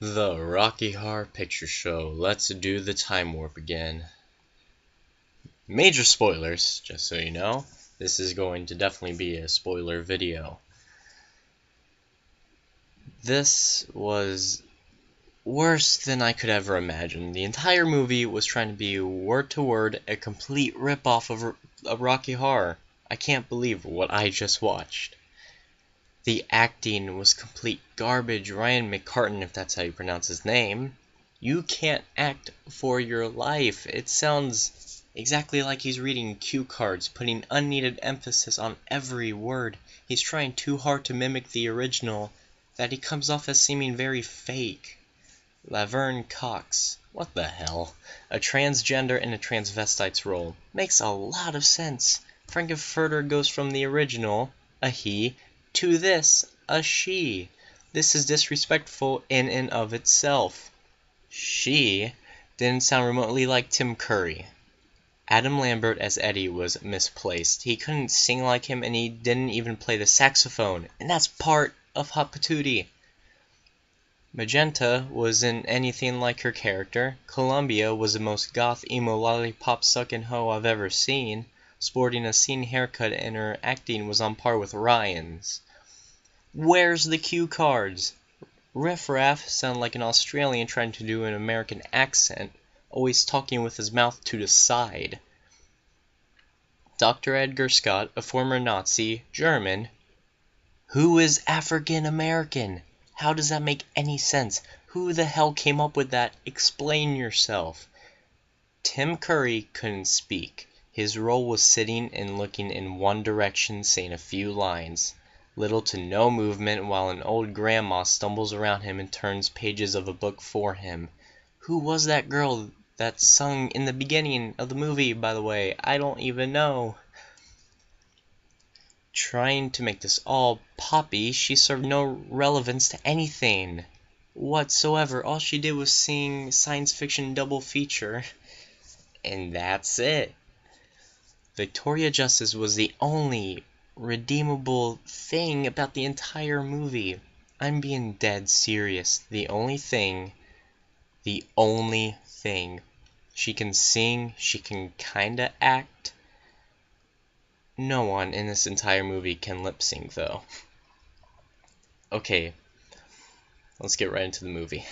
The Rocky Horror Picture Show. Let's do the time warp again. Major spoilers, just so you know. This is going to definitely be a spoiler video. This was worse than I could ever imagine. The entire movie was trying to be word to word a complete rip-off of Rocky Horror. I can't believe what I just watched. The acting was complete garbage. Ryan McCartan, if that's how you pronounce his name. You can't act for your life. It sounds exactly like he's reading cue cards, putting unneeded emphasis on every word. He's trying too hard to mimic the original that he comes off as seeming very fake. Laverne Cox. What the hell? A transgender in a transvestite's role. Makes a lot of sense. Frankenfurter goes from the original, a he, to this, a she. This is disrespectful in and of itself. She didn't sound remotely like Tim Curry. Adam Lambert as Eddie was misplaced. He couldn't sing like him, and he didn't even play the saxophone, and that's part of Hot Patootie. Magenta wasn't anything like her character. Columbia was the most goth emo lollipop sucking hoe I've ever seen, sporting a scene haircut, and her acting was on par with Ryan's. Where's the cue cards? Riff Raff sounded like an Australian trying to do an American accent, always talking with his mouth to the side. Dr. Edgar Scott, a former Nazi, German. Who is African American? How does that make any sense? Who the hell came up with that? Explain yourself. Tim Curry couldn't speak. His role was sitting and looking in one direction, saying a few lines. Little to no movement, while an old grandma stumbles around him and turns pages of a book for him. Who was that girl that sung in the beginning of the movie, by the way? I don't even know. Trying to make this all poppy, she served no relevance to anything whatsoever. All she did was sing science fiction double feature, and that's it. Victoria Justice was the only redeemable thing about the entire movie. I'm being dead serious. The only thing. She can sing, she can kinda act. No one in this entire movie can lip sync, though. Okay, let's get right into the movie.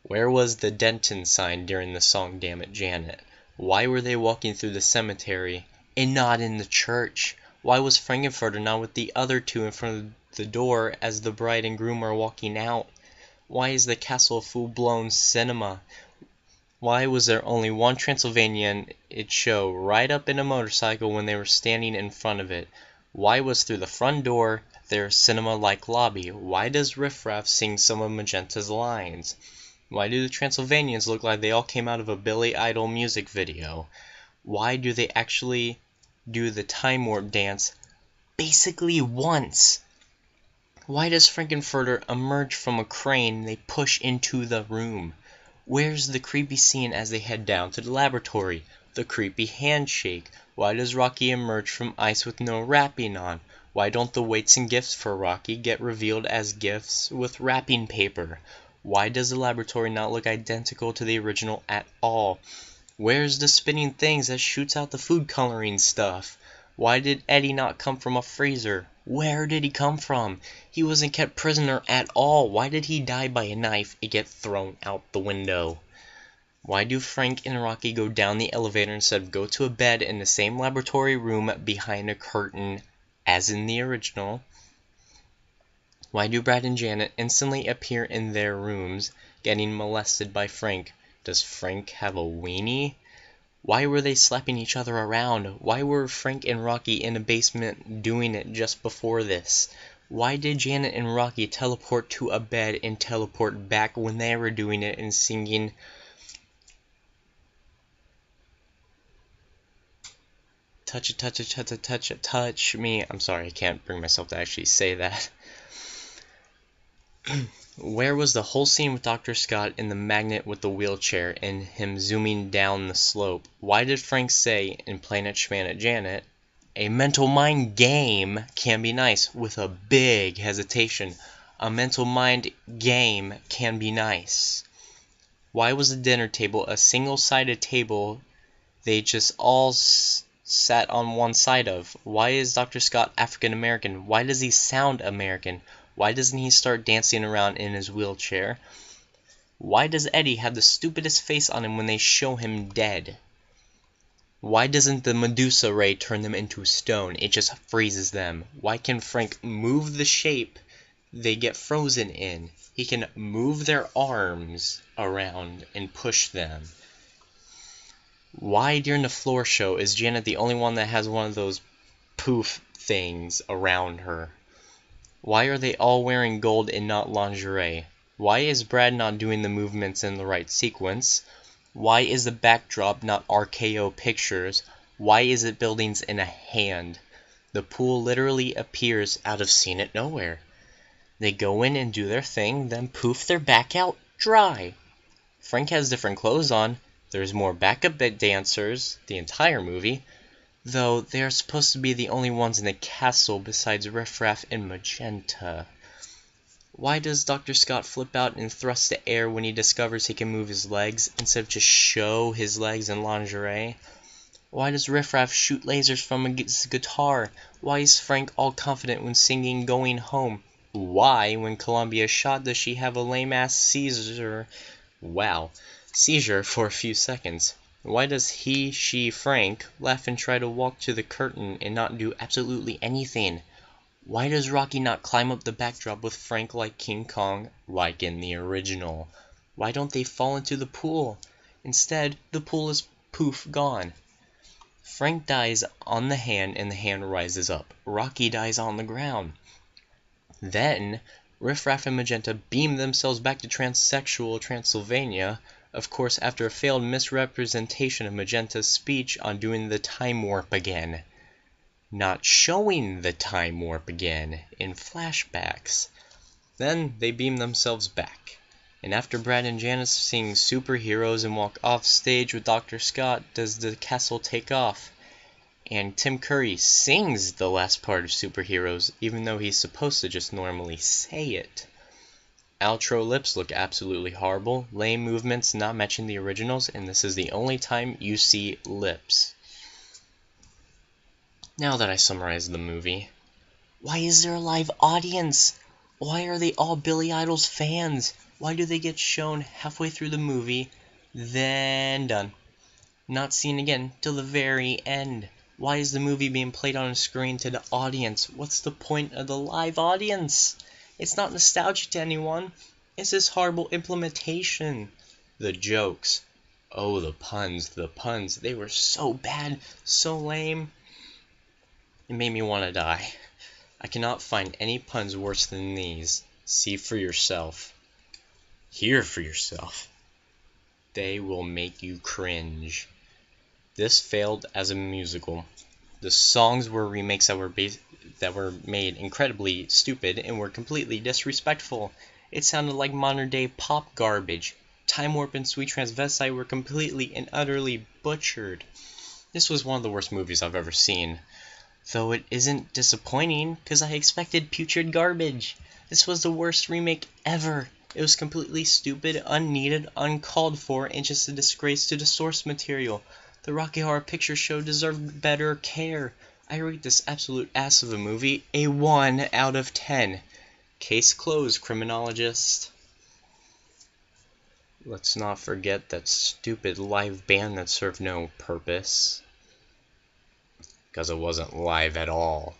Where was the Denton sign during the song Damn It, Janet? Why were they walking through the cemetery and not in the church? Why was Frankenfurter not with the other two in front of the door as the bride and groom are walking out? Why is the castle a full-blown cinema? Why was there only one Transylvanian it show right up in a motorcycle when they were standing in front of it? Why was through the front door there a cinema-like lobby? Why does Riff Raff sing some of Magenta's lines? Why do the Transylvanians look like they all came out of a Billy Idol music video? Why do they actually do the time warp dance basically once? Why does Frankenfurter emerge from a crane and they push into the room? Where's the creepy scene as they head down to the laboratory? The creepy handshake. Why does Rocky emerge from ice with no wrapping on? Why don't the weights and gifts for Rocky get revealed as gifts with wrapping paper? Why does the laboratory not look identical to the original at all? Where's the spinning things that shoots out the food coloring stuff? Why did Eddie not come from a freezer? Where did he come from? He wasn't kept prisoner at all. Why did he die by a knife and get thrown out the window? Why do Frank and Rocky go down the elevator instead of go to a bed in the same laboratory room behind a curtain as in the original? Why do Brad and Janet instantly appear in their rooms, getting molested by Frank? Does Frank have a weenie? Why were they slapping each other around? Why were Frank and Rocky in a basement doing it just before this? Why did Janet and Rocky teleport to a bed and teleport back when they were doing it and singing touch it, touch it, touch it, touch it, touch me? I'm sorry, I can't bring myself to actually say that. Where was the whole scene with Dr. Scott in the magnet with the wheelchair and him zooming down the slope? Why did Frank say in Planet Schmanet Janet, a mental mind game can be nice, with a big hesitation? A mental mind game can be nice. Why was the dinner table a single-sided table they just all sat on one side of? Why is Dr. Scott African American? Why does he sound American? Why doesn't he start dancing around in his wheelchair? Why does Eddie have the stupidest face on him when they show him dead? Why doesn't the Medusa ray turn them into stone? It just freezes them. Why can Frank move the shape they get frozen in? He can move their arms around and push them. Why during the floor show is Janet the only one that has one of those poof things around her? Why are they all wearing gold and not lingerie? Why is Brad not doing the movements in the right sequence? Why is the backdrop not RKO pictures? Why is it buildings in a hand? The pool literally appears out of Seen It Nowhere. They go in and do their thing, then poof, they're back out dry. Frank has different clothes on. There's more backup dancers the entire movie, though they are supposed to be the only ones in the castle besides Riff Raff and Magenta. Why does Dr. Scott flip out and thrust the air when he discovers he can move his legs instead of just show his legs in lingerie? Why does Riff Raff shoot lasers from his guitar? Why is Frank all confident when singing Going Home? Why, when Columbia shot, does she have a lame-ass seizure? Wow. Seizure for a few seconds. Why does she, Frank, laugh and try to walk to the curtain and not do absolutely anything? Why does Rocky not climb up the backdrop with Frank like King Kong, like in the original? Why don't they fall into the pool? Instead, the pool is poof gone. Frank dies on the hand and the hand rises up. Rocky dies on the ground. Then, Riff Raff and Magenta beam themselves back to transsexual Transylvania, of course after a failed misrepresentation of Magenta's speech on doing the time warp again. Not showing the time warp again in flashbacks. Then they beam themselves back. And after Brad and Janice sing Superheroes and walk off stage with Dr. Scott, does the castle take off? And Tim Curry sings the last part of Superheroes, even though he's supposed to just normally say it. Outro lips look absolutely horrible, lame movements not matching the originals, and this is the only time you see lips. Now that I summarized the movie, why is there a live audience? Why are they all Billy Idol's fans? Why do they get shown halfway through the movie, then done? Not seen again till the very end. Why is the movie being played on a screen to the audience? What's the point of the live audience? It's not nostalgic to anyone. It's this horrible implementation. The jokes. Oh, the puns. They were so bad, so lame. It made me want to die. I cannot find any puns worse than these. See for yourself. Hear for yourself. They will make you cringe. This failed as a musical. The songs were remakes that were made incredibly stupid and were completely disrespectful. It sounded like modern day pop garbage. Time Warp and Sweet Transvestite were completely and utterly butchered. This was one of the worst movies I've ever seen. Though it isn't disappointing, because I expected putrid garbage. This was the worst remake ever. It was completely stupid, unneeded, uncalled for, and just a disgrace to the source material. The Rocky Horror Picture Show deserved better care. I rate this absolute ass of a movie a 1 out of 10. Case closed, criminologist. Let's not forget that stupid live band that served no purpose. Because it wasn't live at all.